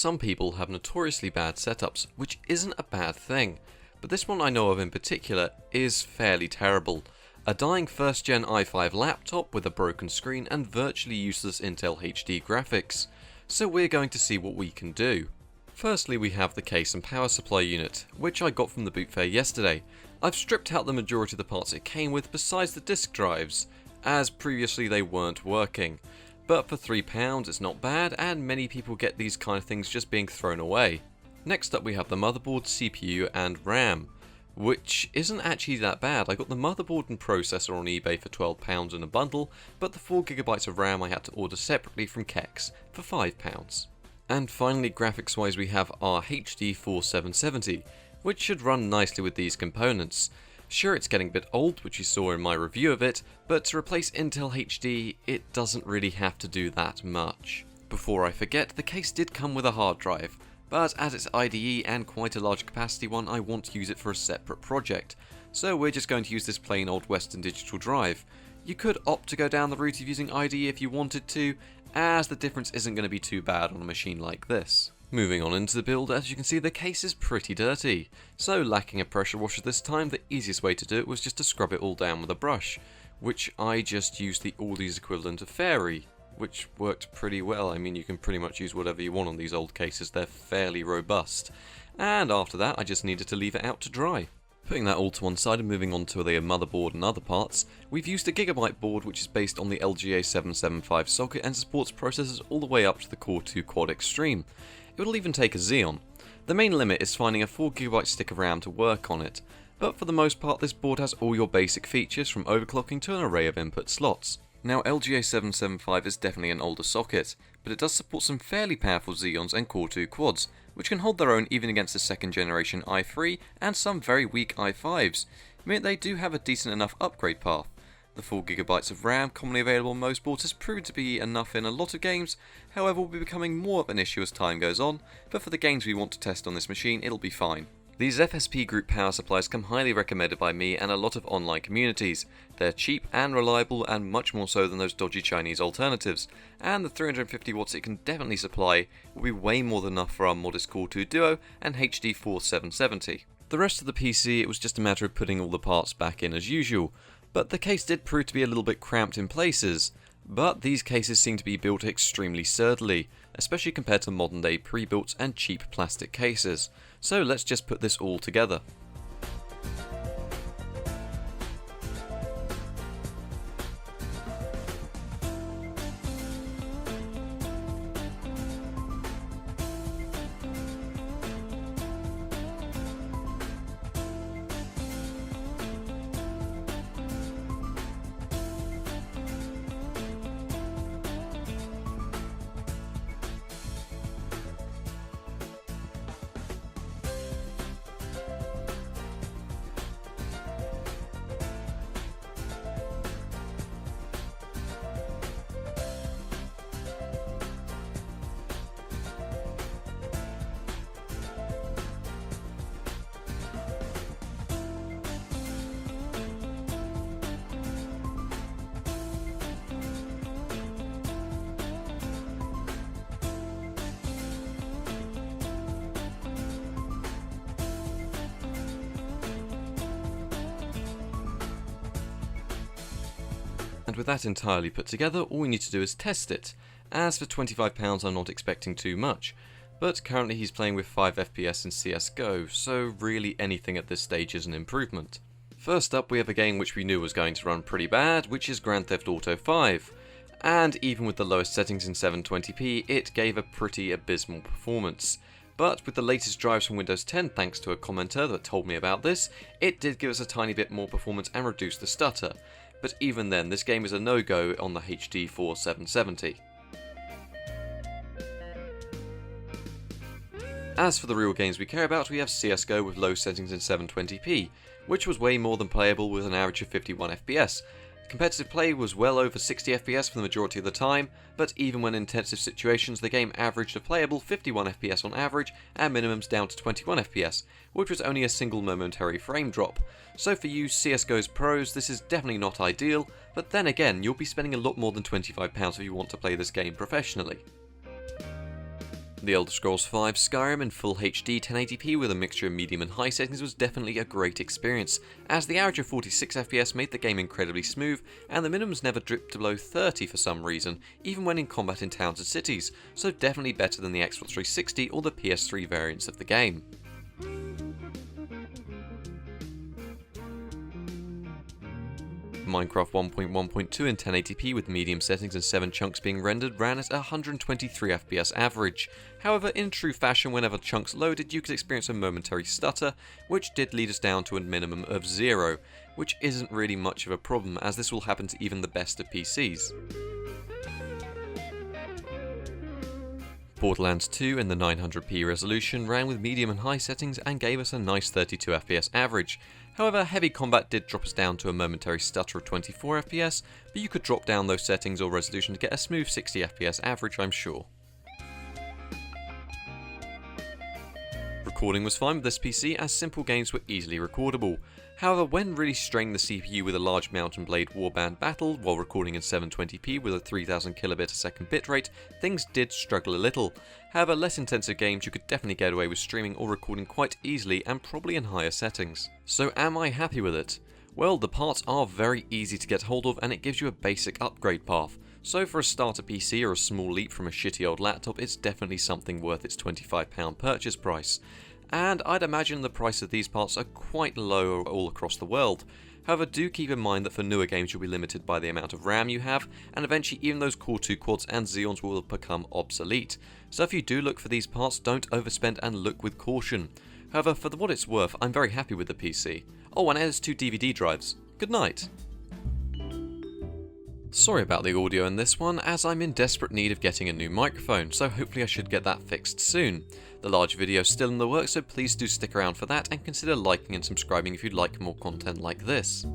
Some people have notoriously bad setups, which isn't a bad thing, but this one I know of in particular is fairly terrible. A dying first gen i5 laptop with a broken screen and virtually useless Intel HD graphics. So we're going to see what we can do. Firstly, we have the case and power supply unit, which I got from the boot fair yesterday. I've stripped out the majority of the parts it came with besides the disk drives, as previously they weren't working. But for £3 it's not bad, and many people get these kind of things just being thrown away. Next up we have the motherboard, CPU and RAM, which isn't actually that bad. I got the motherboard and processor on eBay for £12 in a bundle, but the 4GB of RAM I had to order separately from Kex for £5. And finally, graphics wise, we have our HD4770, which should run nicely with these components. Sure, it's getting a bit old, which you saw in my review of it, but to replace Intel HD, it doesn't really have to do that much. Before I forget, the case did come with a hard drive, but as it's IDE and quite a large capacity one, I want to use it for a separate project, so we're just going to use this plain old Western digital drive. You could opt to go down the route of using IDE if you wanted to, as the difference isn't going to be too bad on a machine like this. Moving on into the build, as you can see the case is pretty dirty, so lacking a pressure washer this time, the easiest way to do it was just to scrub it all down with a brush, which I just used the Aldi's equivalent of Fairy, which worked pretty well. I mean, you can pretty much use whatever you want on these old cases, they're fairly robust. And after that I just needed to leave it out to dry. Putting that all to one side and moving on to the motherboard and other parts, we've used a Gigabyte board which is based on the LGA775 socket and supports processors all the way up to the Core 2 Quad Extreme. It will even take a Xeon. The main limit is finding a 4GB stick of RAM to work on it, but for the most part this board has all your basic features from overclocking to an array of input slots. Now LGA775 is definitely an older socket, but it does support some fairly powerful Xeons and Core 2 Quads, which can hold their own even against the second generation i3 and some very weak i5s, meaning they do have a decent enough upgrade path. The 4GB of RAM commonly available on most boards has proved to be enough in a lot of games, however will be becoming more of an issue as time goes on, but for the games we want to test on this machine it'll be fine. These FSP group power supplies come highly recommended by me and a lot of online communities. They're cheap and reliable and much more so than those dodgy Chinese alternatives, and the 350 watts it can definitely supply will be way more than enough for our modest Core 2 Duo and HD4770. The rest of the PC, it was just a matter of putting all the parts back in as usual, but the case did prove to be a little bit cramped in places. But these cases seem to be built extremely sturdily, especially compared to modern day pre-built and cheap plastic cases. So let's just put this all together. And with that entirely put together, all we need to do is test it. As for £25 I'm not expecting too much, but currently he's playing with 5 FPS in CSGO, so really anything at this stage is an improvement. First up we have a game which we knew was going to run pretty bad, which is Grand Theft Auto 5. And even with the lowest settings in 720p, it gave a pretty abysmal performance. But with the latest drives from Windows 10, thanks to a commenter that told me about this, it did give us a tiny bit more performance and reduce the stutter. But even then, this game is a no-go on the HD4770. As for the real games we care about, we have CSGO with low settings in 720p, which was way more than playable with an average of 51 FPS. Competitive play was well over 60 FPS for the majority of the time, but even when in intensive situations the game averaged a playable 51 FPS on average and minimums down to 21 FPS, which was only a single momentary frame drop. So for you CSGO's pros, this is definitely not ideal, but then again you'll be spending a lot more than £25 if you want to play this game professionally. The Elder Scrolls V Skyrim in full HD 1080p with a mixture of medium and high settings was definitely a great experience, as the average of 46 FPS made the game incredibly smooth, and the minimums never dipped below 30 for some reason, even when in combat in towns and cities, so definitely better than the Xbox 360 or the PS3 variants of the game. Minecraft 1.1.2 in 1080p with medium settings and 7 chunks being rendered ran at 123 FPS average. However, in true fashion, whenever chunks loaded, you could experience a momentary stutter, which did lead us down to a minimum of 0, which isn't really much of a problem, as this will happen to even the best of PCs. Borderlands 2 in the 900p resolution ran with medium and high settings and gave us a nice 32 FPS average. However, heavy combat did drop us down to a momentary stutter of 24 FPS, but you could drop down those settings or resolution to get a smooth 60 FPS average, I'm sure. Recording was fine with this PC, as simple games were easily recordable. However, when really straining the CPU with a large Mountain Blade warband battle while recording in 720p with a 3000 kilobit a second bitrate, things did struggle a little. However, less intensive games you could definitely get away with streaming or recording quite easily and probably in higher settings. So am I happy with it? Well, the parts are very easy to get hold of and it gives you a basic upgrade path. So for a starter PC or a small leap from a shitty old laptop, it's definitely something worth its £25 purchase price. And I'd imagine the price of these parts are quite low all across the world. However, do keep in mind that for newer games you'll be limited by the amount of RAM you have, and eventually even those Core 2 quads and Xeons will become obsolete. So if you do look for these parts, don't overspend and look with caution. However, for what it's worth, I'm very happy with the PC. Oh, and it has 2 DVD drives. Good night. Sorry about the audio in this one, as I'm in desperate need of getting a new microphone, so hopefully I should get that fixed soon. The large video is still in the works, so please do stick around for that and consider liking and subscribing if you'd like more content like this.